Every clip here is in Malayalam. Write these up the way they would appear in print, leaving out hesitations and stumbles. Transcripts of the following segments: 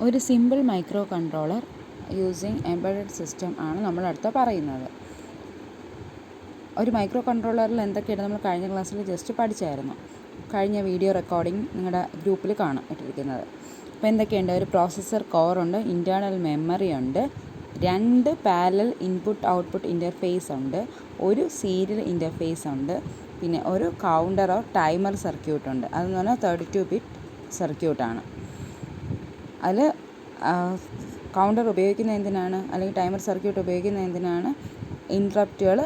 ഒരു simple micro controller using embedded system ആണ് നമ്മളടുത്ത് പറയുന്നത്. ഒരു മൈക്രോ കൺട്രോളറിൽ എന്തൊക്കെയാണ് നമ്മൾ കഴിഞ്ഞ ക്ലാസ്സിൽ ജസ്റ്റ് പഠിച്ചായിരുന്നു. കഴിഞ്ഞ വീഡിയോ റെക്കോർഡിംഗ് നിങ്ങളുടെ ഗ്രൂപ്പിൽ കാണാം ഇട്ടിരിക്കുന്നത്. അപ്പോൾ എന്തൊക്കെയുണ്ട്? ഒരു പ്രോസസ്സർ കോറുണ്ട്, ഇൻറ്റേർണൽ മെമ്മറി ഉണ്ട്, 2 പാരലൽ ഇൻപുട്ട് ഔട്ട്പുട്ട് ഇൻ്റർഫേസ് ഉണ്ട്, ഒരു സീരിയൽ ഇൻ്റർഫേസ് ഉണ്ട്, പിന്നെ ഒരു കൗണ്ടർ ഓർ ടൈമർ സർക്യൂട്ട് ഉണ്ട്. അതെന്ന് പറഞ്ഞാൽ 32 ബിറ്റ് സർക്യൂട്ടാണ്. അതിൽ കൗണ്ടർ ഉപയോഗിക്കുന്നത് എന്തിനാണ്, അല്ലെങ്കിൽ ടൈമർ സർക്യൂട്ട് ഉപയോഗിക്കുന്നത് എന്തിനാണ്? ഇൻട്രപ്റ്റുകൾ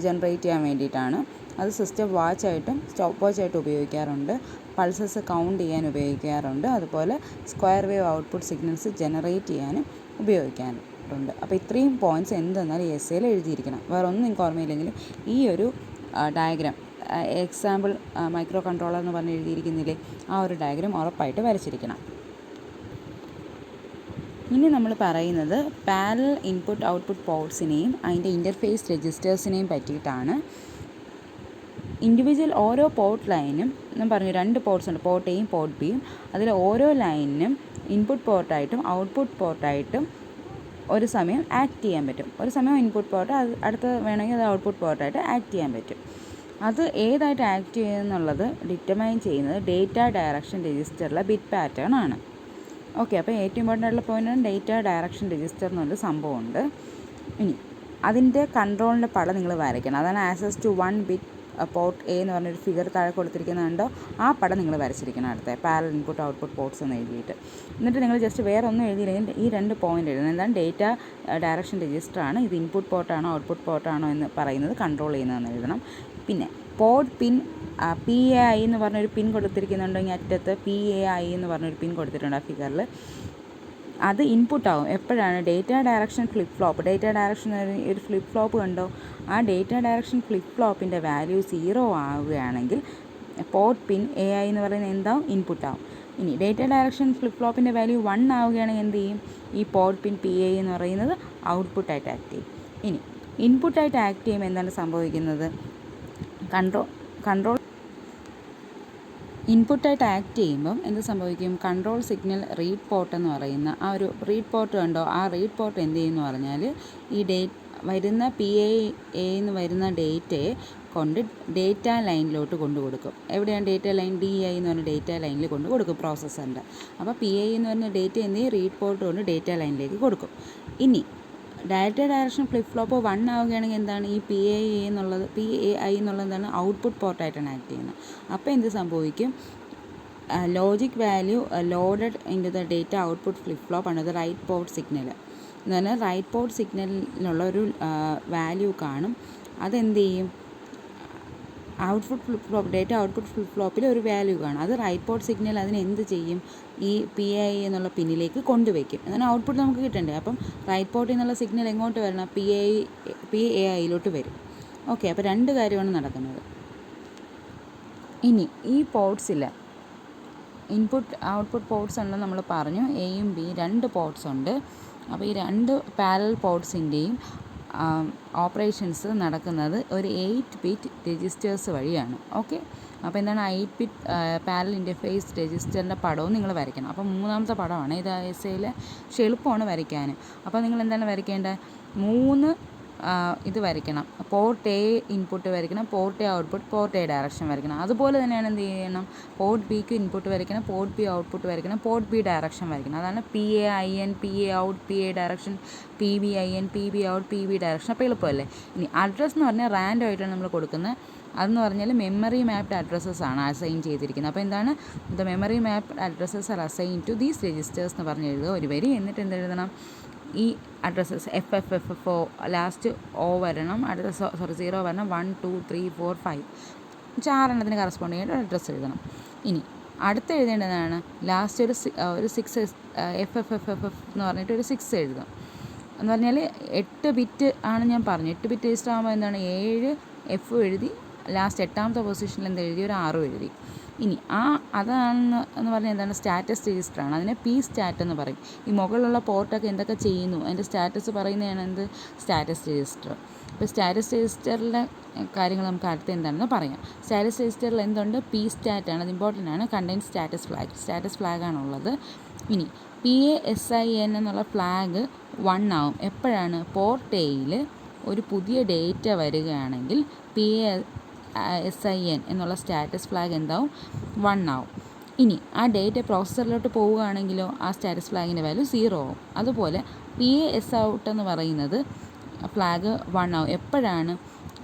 ജനറേറ്റ് ചെയ്യാൻ വേണ്ടിയിട്ടാണ്. അത് സിസ്റ്റം വാച്ചായിട്ടും സ്റ്റോപ്പ് വാച്ചായിട്ടും ഉപയോഗിക്കാറുണ്ട്, പൾസസ് കൗണ്ട് ചെയ്യാൻ ഉപയോഗിക്കാറുണ്ട്, അതുപോലെ square wave output signals generate ചെയ്യാനും ഉപയോഗിക്കാറുണ്ട്. അപ്പോൾ ഇത്രയും പോയിൻറ്റ്സ് എന്തെന്നാലും എസ്സേയിൽ എഴുതിയിരിക്കണം. വേറെ ഒന്നും നിങ്ങൾക്ക് ഓർമ്മയില്ലെങ്കിലും ഈ ഒരു ഡയഗ്രാം, എക്സാമ്പിൾ മൈക്രോ കൺട്രോളർ എന്ന് പറഞ്ഞ് എഴുതിയിരിക്കുന്നില്ലേ, ആ ഒരു ഡയഗ്രാം ഉറപ്പായിട്ട് വരച്ചിരിക്കണം. ഇനി നമ്മൾ പറയുന്നത് പാരലൽ ഇൻപുട്ട് ഔട്ട്പുട്ട് പോർട്സിനെയും അതിൻ്റെ ഇൻ്റർഫേസ് രജിസ്റ്റേഴ്സിനെയും പറ്റിയിട്ടാണ്. ഇൻഡിവിജ്വൽ ഓരോ പോർട്ട് ലൈനും ഞാൻ പറഞ്ഞു 2 പോർട്ട്സ് ഉണ്ട്, പോർട്ട് എയും പോർട്ട് ബിയും. അതിൽ ഓരോ ലൈനിനും ഇൻപുട്ട് പോർട്ടായിട്ടും ഔട്ട്പുട്ട് പോർട്ടായിട്ടും ഒരു സമയം ആക്ട് ചെയ്യാൻ പറ്റും. ഒരു സമയം ഇൻപുട്ട് പോർട്ട്, അടുത്ത വേണമെങ്കിൽ അത് ഔട്ട്പുട്ട് പോർട്ടായിട്ട് ആക്ട് ചെയ്യാൻ പറ്റും. അത് ഏതായിട്ട് ആക്ട് ചെയ്യുമെന്നുള്ളത് ഡിറ്റർമൈൻ ചെയ്യുന്നത് ഡേറ്റ ഡയറക്ഷൻ രജിസ്റ്ററിലെ ബിറ്റ് പാറ്റേൺ ആണ്. ഓക്കെ, അപ്പോൾ ഏറ്റവും ഇമ്പോർട്ടൻ്റ് ആയിട്ടുള്ള പോയിൻ്റാണ് ഡേറ്റ ഡയറക്ഷൻ രജിസ്റ്റർ എന്നൊരു സംഭവമുണ്ട്. ഇനി അതിൻ്റെ കൺട്രോളിൻ്റെ പടം നിങ്ങൾ വരയ്ക്കണം. അതാണ് access to 1 bit port A എന്ന് പറഞ്ഞൊരു ഫിഗർ താഴെ കൊടുത്തിരിക്കുന്നുണ്ടോ, ആ പടം നിങ്ങൾ വരച്ചിരിക്കണം. അടുത്ത പാരലൽ ഇൻപുട്ട് ഔട്ട്പുട്ട് പോർട്ട്സ് എന്ന് എഴുതിയിട്ട്. എന്നിട്ട് നിങ്ങൾ ജസ്റ്റ് വേറെ ഒന്നും എഴുതിയില്ലെങ്കിൽ ഈ 2 പോയിൻ്റ് എഴുതുന്നത്. എന്താണ്? ഡേറ്റ ഡയറക്ഷൻ രജിസ്റ്ററാണ്, ഇത് ഇൻപുട്ട് പോർട്ടാണോ ഔട്ട്പുട്ട് പോർട്ടാണോ എന്ന് പറയുന്നത് കൺട്രോൾ ചെയ്യുന്നതെന്ന് എഴുതണം. പിന്നെ പോർട്ട് പിൻ PAI എന്ന് പറഞ്ഞൊരു പിൻ കൊടുത്തിരിക്കുന്നുണ്ടോ, ഇനി അറ്റത്ത് PAI എന്ന് പറഞ്ഞൊരു പിൻ കൊടുത്തിട്ടുണ്ട് ആ ഫിഗറിൽ. അത് ഇൻപുട്ട് ആവും എപ്പോഴാണ്? Data direction flip flop. Data direction ഒരു ഫ്ലിപ്പ് ഫ്ലോപ്പ് കണ്ടോ, ആ ഡേറ്റ ഡയറക്ഷൻ ഫ്ലിപ്പ് ഫ്ലോപ്പിൻ്റെ വാല്യൂ 0 ആവുകയാണെങ്കിൽ പോർട്ട് പിൻ AI എന്ന് പറയുന്നത് എന്താവും? ഇൻപുട്ട് ആവും. ഇനി ഡേറ്റ ഡയറക്ഷൻ ഫ്ലിപ്പ് ഫ്ലോപ്പിൻ്റെ വാല്യൂ 1 ആവുകയാണെങ്കിൽ എന്ത് ചെയ്യും? ഈ പോർട്ട് പിൻ PAI എന്ന് പറയുന്നത് ഔട്ട്പുട്ടായിട്ട് ആക്ട് ചെയ്യും. ഇനി ഇൻപുട്ടായിട്ട് ആക്ട് ചെയ്യുമ്പോൾ എന്താണ് സംഭവിക്കുന്നത്? കൺട്രോൾ ഇൻപുട്ടായിട്ട് ആക്ട് ചെയ്യുമ്പം എന്ത് സംഭവിക്കും? കൺട്രോൾ സിഗ്നൽ റീഡ് പോർട്ട് എന്ന് പറയുന്ന ആ ഒരു റീഡ് പോർട്ട് കണ്ടോ, ആ റീഡ് പോർട്ട് എന്ത് ചെയ്യുമെന്ന് പറഞ്ഞാൽ ഈ വരുന്ന PAI എന്ന് വരുന്ന ഡേറ്റയെ കൊണ്ട് ഡേറ്റ ലൈനിലോട്ട് കൊണ്ടു കൊടുക്കും. എവിടെയാണ് ഡേറ്റ ലൈൻ? DI എന്ന് പറഞ്ഞ ഡേറ്റ ലൈനിൽ കൊണ്ട് കൊടുക്കും പ്രോസസ്സറിൻ്റെ. അപ്പോൾ PAI എന്ന് പറഞ്ഞ ഡേറ്റ എന്ത് ചെയ്യും? റീഡ് പോർട്ട് കൊണ്ട് ഡേറ്റ ലൈനിലേക്ക് കൊടുക്കും. ഇനി ഡേറ്റ ഡയറക്ഷൻ ഫ്ലിപ്പ് ഫ്ലോപ്പ് 1 ആവുകയാണെങ്കിൽ എന്താണ്? ഈ PAI എന്നുള്ളത് എന്താണ്? ഔട്ട്പുട്ട് പോർട്ടായിട്ടാണ് ആക്ട് ചെയ്യുന്നത്. അപ്പോൾ എന്ത് സംഭവിക്കും? Logic value loaded into the data output flip flop ആണ് ദ റൈറ്റ് പോർട്ട് സിഗ്നൽ എന്ന് പറഞ്ഞാൽ റൈറ്റ് പോർട്ട് സിഗ്നലിനുള്ള ഒരു വാല്യൂ കാണും. അതെന്ത് ചെയ്യും? Output flip flop, data output flip ഫ്ലോപ്പിൽ ഒരു വാല്യൂ കാണും. അത് റൈറ്റ് പോർട്ട് സിഗ്നൽ അതിന് എന്ത് ചെയ്യും? ഈ PAI എന്നുള്ള പിന്നിലേക്ക് കൊണ്ടുവയ്ക്കും. എന്നാൽ ഔട്ട്പുട്ട് നമുക്ക് കിട്ടണ്ടേ. അപ്പം റൈറ്റ് പോർട്ടിൽ നിന്നുള്ള സിഗ്നൽ എങ്ങോട്ട് വരണം? PAIയിലോട്ട് വരും. ഓക്കെ, അപ്പോൾ 2 കാര്യമാണ് നടക്കുന്നത്. ഇനി ഈ പോർട്സിൽ ഇൻപുട്ട് ഔട്ട്പുട്ട് പോർട്സ് ഉണ്ടെന്ന് നമ്മൾ പറഞ്ഞു. എയും ബി 2 പോർട്സ് ഉണ്ട്. അപ്പോൾ ഈ 2 പാരലൽ പോർട്സിൻ്റെയും ഓപ്പറേഷൻസ് നടക്കുന്നത് ഒരു 8 ബിറ്റ് രജിസ്റ്റേഴ്സ് വഴിയാണ്. ഓക്കെ, അപ്പോൾ എന്താണ് 8 ബിറ്റ് പാരലൽ ഇൻ്റർഫേസ് രജിസ്റ്ററിൻ്റെ പടവും നിങ്ങൾ വരയ്ക്കണം. അപ്പോൾ 3ാമത്തെ പടമാണ് ഇത് എസ്സേയിൽ. പക്ഷേ എളുപ്പമാണ് വരയ്ക്കാൻ. അപ്പോൾ നിങ്ങൾ എന്താണ് വരയ്ക്കേണ്ടത്? 3 ഇത് വരയ്ക്കണം. പോർട്ട് എ ഇൻപുട്ട് വരയ്ക്കണം, port A output, port A direction വരയ്ക്കണം. അതുപോലെ തന്നെയാണ് എന്ത് ചെയ്യണം? പോർട്ട് ബിക്ക് ഇൻപുട്ട് വരയ്ക്കണം, പോർട്ട് ബി ഔട്ട്പുട്ട് വരയ്ക്കണം, പോർട്ട് ബി ഡയറക്ഷൻ വരയ്ക്കണം. അതാണ് PAIN, PA out, PA direction, PBIN, PB out, PB direction. അപ്പോൾ എളുപ്പമല്ലേ? ഇനി അഡ്രസ്സ് എന്ന് പറഞ്ഞാൽ റാൻഡം ആയിട്ടാണ് നമ്മൾ കൊടുക്കുന്നത്. അതെന്ന് പറഞ്ഞാൽ മെമ്മറി മാപ്ഡ് അഡ്രസ്സസ് ആണ് അസൈൻ ചെയ്തിരിക്കുന്നത്. അപ്പോൾ എന്താണ്? The memory mapped addresses are assign to these registers എന്ന് പറഞ്ഞ് എഴുതുക ഒരു വരി. എന്നിട്ട് എന്തെഴുതണം? ഈ അഡ്രസ്സസ് FFFO ലാസ്റ്റ് O വരണം, അടുത്ത 0 വരണം, 1 2 3 4 5 6 കറസ്പോണ്ട് ചെയ്യേണ്ട അഡ്രസ്സ് എഴുതണം. ഇനി അടുത്ത് എഴുതേണ്ടതാണ് ലാസ്റ്റ് ഒരു 6 FFFF എന്ന് പറഞ്ഞിട്ട് ഒരു 6 എഴുതാം. എന്ന് പറഞ്ഞാൽ 8 ബിറ്റ് ആണ് ഞാൻ പറഞ്ഞു. 8 ബിറ്റ് രജിസ്റ്റർ ആകുമ്പോൾ എന്താണ്? 7 F എഴുതി, ലാസ്റ്റ് 8ാമത്തെ പൊസിഷനിൽ എന്ത് എഴുതി? ഒരു 6 എഴുതി. ഇനി അതാണെന്ന് പറഞ്ഞാൽ എന്താണ്? സ്റ്റാറ്റസ് രജിസ്റ്ററാണ്. അതിനെ P-stat എന്ന് പറയും. ഈ മുകളിലുള്ള പോർട്ടൊക്കെ എന്തൊക്കെ ചെയ്യുന്നു അതിൻ്റെ സ്റ്റാറ്റസ് പറയുന്നതാണ് എന്ത്? Status register. ഇപ്പോൾ സ്റ്റാറ്റസ് രജിസ്റ്ററിലെ കാര്യങ്ങൾ നമുക്ക് അടുത്ത് എന്താണെന്ന് പറയാം. സ്റ്റാറ്റസ് രജിസ്റ്ററിൽ എന്തുണ്ട്? P-stat ആണ്, അത് ഇമ്പോർട്ടൻ്റ് ആണ്. കണ്ടെയ്ൻ സ്റ്റാറ്റസ് ഫ്ലാഗ് ആണുള്ളത്. ഇനി PASIN എന്നുള്ള ഫ്ലാഗ് 1 ആവും. എപ്പോഴാണ്? പോർട്ട് എയിൽ ഒരു പുതിയ ഡേറ്റ വരികയാണെങ്കിൽ PASIN എന്നുള്ള സ്റ്റാറ്റസ് ഫ്ലാഗ് എന്താവും? 1 ആവും. ഇനി ആ ഡേറ്റ പ്രോസസ്സറിലോട്ട് പോവുകയാണെങ്കിലോ ആ സ്റ്റാറ്റസ് ഫ്ലാഗിൻ്റെ വാല്യൂ 0 ആവും. അതുപോലെ PASOut എന്ന് പറയുന്നത് ഫ്ലാഗ് 1 ആവും. എപ്പോഴാണ്?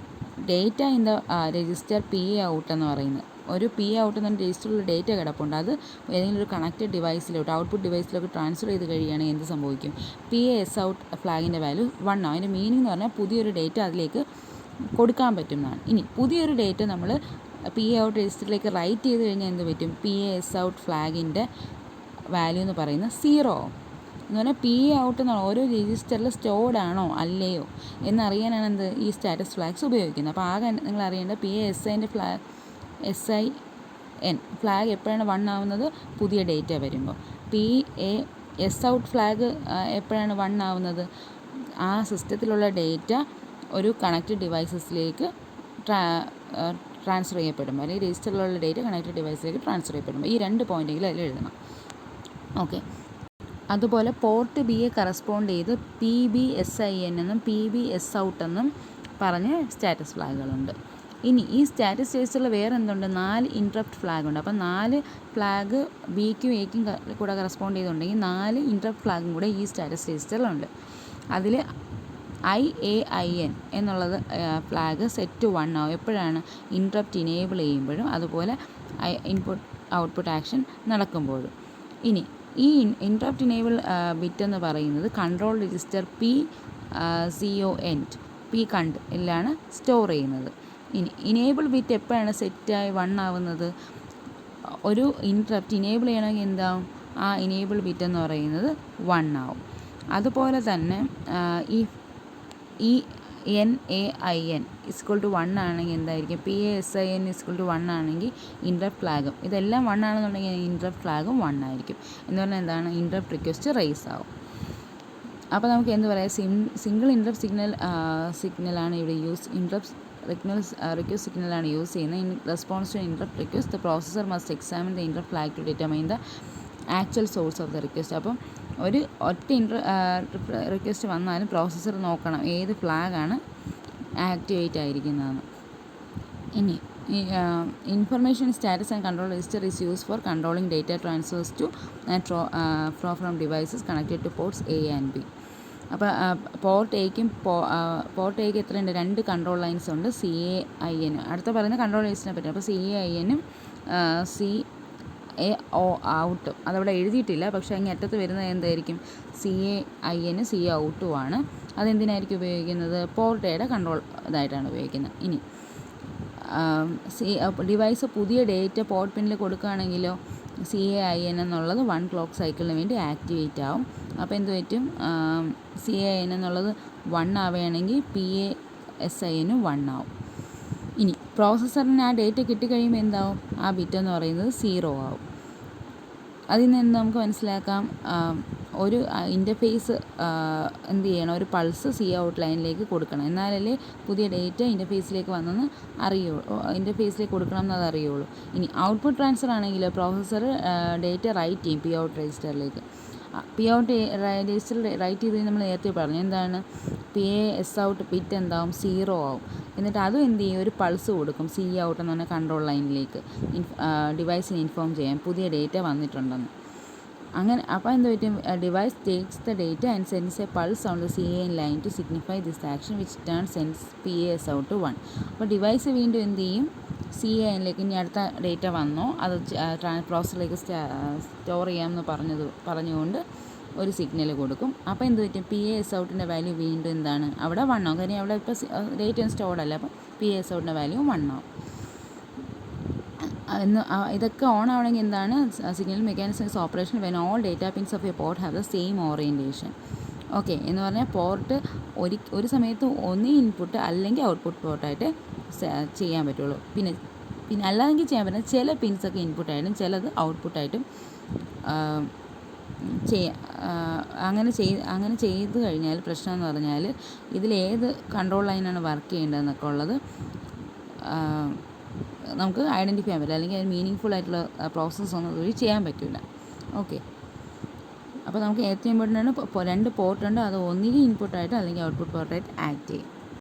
Data in the register PAOut എന്ന് പറയുന്നത്. ഒരു PAOut എന്ന രജിസ്റ്ററിൽ ഡേറ്റ കിടപ്പുണ്ട്. അത് ഏതെങ്കിലും ഒരു കണക്റ്റഡ് ഡിവൈസിലോട്ട് ഔട്ട്പുട്ട് ഡിവൈസിലോട്ട് ട്രാൻസ്ഫർ ചെയ്ത് കഴിയുകയാണെങ്കിൽ എന്ത് സംഭവിക്കും? PASOut ഫ്ലാഗിൻ്റെ വാല്യൂ 1 ആവും. അതിൻ്റെ മീനിങ് എന്ന് പറഞ്ഞാൽ പുതിയൊരു ഡേറ്റ അതിലേക്ക് കൊടുക്കാൻ പറ്റുന്നതാണ്. ഇനി പുതിയൊരു ഡേറ്റ നമ്മൾ PAOut രജിസ്റ്ററിലേക്ക് റൈറ്റ് ചെയ്ത് കഴിഞ്ഞാൽ എന്ത് പറ്റും? PASOut ഫ്ലാഗിൻ്റെ വാല്യൂ എന്ന് പറയുന്നത് 0 ആവും. എന്ന് പറഞ്ഞാൽ PAOut എന്ന് പറഞ്ഞാൽ ഓരോ രജിസ്റ്ററിൽ സ്റ്റോർഡ് ആണോ അല്ലയോ എന്നറിയാനാണ് എന്ത് ഈ സ്റ്റാറ്റസ് ഫ്ലാഗ്സ് ഉപയോഗിക്കുന്നത്. അപ്പോൾ ആകെ നിങ്ങൾ അറിയേണ്ടത് PASIൻ്റെ SIN ഫ്ലാഗ് എപ്പോഴാണ് 1 ആവുന്നത്? പുതിയ ഡേറ്റ വരുമ്പോൾ. PASOut ഫ്ലാഗ് എപ്പോഴാണ് 1 ആവുന്നത്? ആ സിസ്റ്റത്തിലുള്ള ഡേറ്റ ഒരു കണക്റ്റഡ് ഡിവൈസസിലേക്ക് ട്രാൻസ്ഫർ ചെയ്യപ്പെടുമ്പോൾ, അല്ലെങ്കിൽ രജിസ്റ്ററിലുള്ള ഡേറ്റ കണക്റ്റഡ് ഡിവൈസിലേക്ക് ട്രാൻസ്ഫർ ചെയ്യപ്പെടുമ്പോൾ. ഈ 2 പോയിൻറ്റെങ്കിലും അതിൽ എഴുതണം. ഓക്കെ. അതുപോലെ പോർട്ട് ബിയെ കറസ്പോണ്ട് ചെയ്ത് PBSIN എന്നും PBSOut എന്നും പറഞ്ഞ് സ്റ്റാറ്റസ് ഫ്ലാഗുകളുണ്ട്. ഇനി ഈ സ്റ്റാറ്റസ് രജിസ്റ്ററിൽ വേറെ എന്തുണ്ട്? 4 ഇൻട്രപ്റ്റ് ഫ്ലാഗ് ഉണ്ട്. അപ്പം 4 ഫ്ലാഗ് ബിക്കും എക്കും കൂടെ കറസ്പോണ്ട് ചെയ്തുണ്ടെങ്കിൽ 4 ഇൻട്രപ്റ്റ് ഫ്ലാഗും കൂടെ ഈ സ്റ്റാറ്റസ് രജിസ്റ്ററിലുണ്ട്. അതിൽ IAIN എന്നുള്ളത് ഫ്ലാഗ് സെറ്റ് 1 ആവും. എപ്പോഴാണ്? ഇൻട്രപ്റ്റ് ഇനേബിൾ ചെയ്യുമ്പോഴും അതുപോലെ ഇൻപുട്ട് ഔട്ട്പുട്ട് ആക്ഷൻ നടക്കുമ്പോഴും. ഇനി ഈ ഇൻട്രപ്റ്റ് ഇനേബിൾ ബിറ്റ് എന്ന് പറയുന്നത് കൺട്രോൾ രജിസ്റ്റർ PCONT ലാണ് സ്റ്റോർ ചെയ്യുന്നത്. ഇനി ഇനേബിൾ ബിറ്റ് എപ്പോഴാണ് സെറ്റായി 1 ആവുന്നത്? ഒരു ഇൻട്രപ്റ്റ് ഇനേബിൾ ചെയ്യണമെങ്കിൽ എന്താവും? ആ ഇനേബിൾ ബിറ്റ് എന്ന് പറയുന്നത് 1 ആവും. അതുപോലെ തന്നെ ഈ NAIN =1 ആണെങ്കിൽ എന്തായിരിക്കും? PASIN =1 ആണെങ്കിൽ ഇൻട്രപ്റ്റ് ഫ്ലാഗും ഇതെല്ലാം 1 ആണെന്നുണ്ടെങ്കിൽ ഇൻട്രപ്റ്റ് ഫ്ലാഗും 1 ആയിരിക്കും. എന്ന് പറഞ്ഞാൽ എന്താണ്? ഇൻട്രപ്റ്റ് റിക്വസ്റ്റ് റേസ് ആവും. അപ്പോൾ നമുക്ക് എന്ത് പറയാം? സിംഗിൾ ഇൻട്രപ്റ്റ് സിഗ്നലാണ് ഇവിടെ ഇൻട്രപ്റ്റ് റിക്വസ്റ്റ് സിഗ്നലാണ് യൂസ് ചെയ്യുന്നത്. In response to interrupt request the processor must examine the interrupt flag to determine the actual source of the request. അപ്പം ഒരു ഒറ്റ റിക്വസ്റ്റ് വന്നാലും പ്രോസസ്സർ നോക്കണം ഏത് ഫ്ലാഗാണ് ആക്ടിവേറ്റ് ആയിരിക്കുന്നതെന്ന്. ഇനി information status and control register is use for controlling data transfers to from devices connected to ports A and B. അപ്പോൾ പോർട്ട് എക്ക് എത്രയുണ്ട്? 2 കൺട്രോൾ ലൈൻസ് ഉണ്ട്. CAIN അടുത്ത പറയുന്ന കൺട്രോൾ രജിസ്റ്ററിനെ പറ്റി. അപ്പോൾ CAIN CAOut അതവിടെ എഴുതിയിട്ടില്ല. പക്ഷേ അങ്ങ് അറ്റത്ത് വരുന്നത് എന്തായിരിക്കും? CAIN CAOut ആണ്. അതെന്തിനായിരിക്കും ഉപയോഗിക്കുന്നത്? പോർട്ട് എയുടെ കൺട്രോൾ ഇതായിട്ടാണ് ഉപയോഗിക്കുന്നത്. ഇനി ഡിവൈസ് പുതിയ ഡേറ്റ പോർട്ട് പിന്നിൽ കൊടുക്കുകയാണെങ്കിലോ CAIN എന്നുള്ളത് 1 ക്ലോക്ക് സൈക്കിളിന് വേണ്ടി ആക്ടിവേറ്റ് ആവും. അപ്പോൾ എന്ത് പറ്റും? CAIN എന്നുള്ളത് 1 ആവുകയാണെങ്കിൽ PASIN 1 ആവും. ഇനി പ്രോസസ്സറിന് ആ ഡേറ്റ കിട്ടിക്കഴിയുമ്പോൾ എന്താവും? ആ ബിറ്റ് എന്ന് പറയുന്നത് 0 ആവും. അതിൽ നിന്ന് നമുക്ക് മനസ്സിലാക്കാം ഒരു ഇൻ്റർഫേസ് എന്ത് ചെയ്യണം? ഒരു പൾസ് CAOut ലൈനിലേക്ക് കൊടുക്കണം. എന്നാലല്ലേ പുതിയ ഡേറ്റ ഇൻ്റർഫേസിലേക്ക് വന്നെന്ന് അറിയുള്ളൂ, ഇൻ്റർഫേസിലേക്ക് കൊടുക്കണം എന്നത് അറിയുള്ളൂ. ഇനി ഔട്ട്പുട്ട് ട്രാൻസ്ഫർ ആണെങ്കിൽ പ്രോസസ്സർ ഡേറ്റ റൈറ്റ് ചെയ്യും PAOut രജിസ്റ്ററിലേക്ക്. PAOut രജിസ്റ്ററിൽ റൈറ്റ് ചെയ്ത് നമ്മൾ നേരത്തെ പറഞ്ഞു എന്താണ്? PASOut ബിറ്റ് എന്താവും? 0 ആവും. എന്നിട്ട് അതും എന്ത് ചെയ്യും? ഒരു പൾസ് കൊടുക്കും CAOut എന്ന് പറഞ്ഞ കൺട്രോൾ ലൈനിലേക്ക് ഡിവൈസിന് ഇൻഫോം ചെയ്യാൻ പുതിയ ഡേറ്റ വന്നിട്ടുണ്ടെന്ന്. അങ്ങനെ അപ്പോൾ എന്ത് പറ്റും? Device takes the data and sends a pulse on the CAIN line to signify this action which turns PASOut to 1. അപ്പോൾ ഡിവൈസ് വീണ്ടും എന്ത് ചെയ്യും? CAINലേക്ക് ഇനി അടുത്ത ഡേറ്റ വന്നോ അത് പ്രോസസ്സിലേക്ക് സ്റ്റോർ ചെയ്യാമെന്ന് പറഞ്ഞുകൊണ്ട് ഒരു സിഗ്നൽ കൊടുക്കും. അപ്പോൾ എന്ത് പറ്റും? PASOutൻ്റെ വാല്യൂ വീണ്ടും എന്താണ്? അവിടെ 1 ആവും. കാര്യം അവിടെ ഇപ്പോൾ ഡേറ്റ സ്റ്റോർഡ് അല്ല. അപ്പോൾ PASOutൻ്റെ വാല്യൂ 1 ആവും. ഇതൊക്കെ ഓൺ ആവണമെങ്കിൽ എന്താണ്? Signal mechanism is operation when all data pins of A port have the same orientation. Okay. എന്ന് പറഞ്ഞാൽ പോർട്ട് ഒരു സമയത്ത് ഒന്നീ ഇൻപുട്ട് അല്ലെങ്കിൽ ഔട്ട്പുട്ട് പോർട്ടായിട്ട് ചെയ്യാൻ പറ്റുള്ളൂ. പിന്നെ അല്ലാതെങ്കിൽ ചെയ്യാൻ പറ്റുന്ന ചില പിൻസൊക്കെ ഇൻപുട്ടായിട്ടും ചിലത് ഔട്ട്പുട്ടായിട്ടും അങ്ങനെ ചെയ്ത് കഴിഞ്ഞാൽ പ്രശ്നം എന്ന് പറഞ്ഞാൽ ഇതിലേത് കൺട്രോൾ ലൈനാണ് വർക്ക് ചെയ്യേണ്ടതെന്നൊക്കെ ഉള്ളത് നമുക്ക് ഐഡൻറ്റിഫൈ ചെയ്യാൻ പറ്റില്ല. അല്ലെങ്കിൽ അത് മീനിങ് ഫുൾ ആയിട്ടുള്ള പ്രോസസ്സ് ഒന്നും വഴി ചെയ്യാൻ പറ്റില്ല. ഓക്കെ. അപ്പോൾ നമുക്ക് ഏറ്റവും ഇമ്പോർട്ടൻ്റ് ആണ് രണ്ട് പോർട്ടുണ്ട്, അത് ഒന്നുകിൽ ഇൻപുട്ടായിട്ട് അല്ലെങ്കിൽ ഔട്ട്പുട്ട് പോർട്ടായിട്ട് ആക്ട് ചെയ്യും.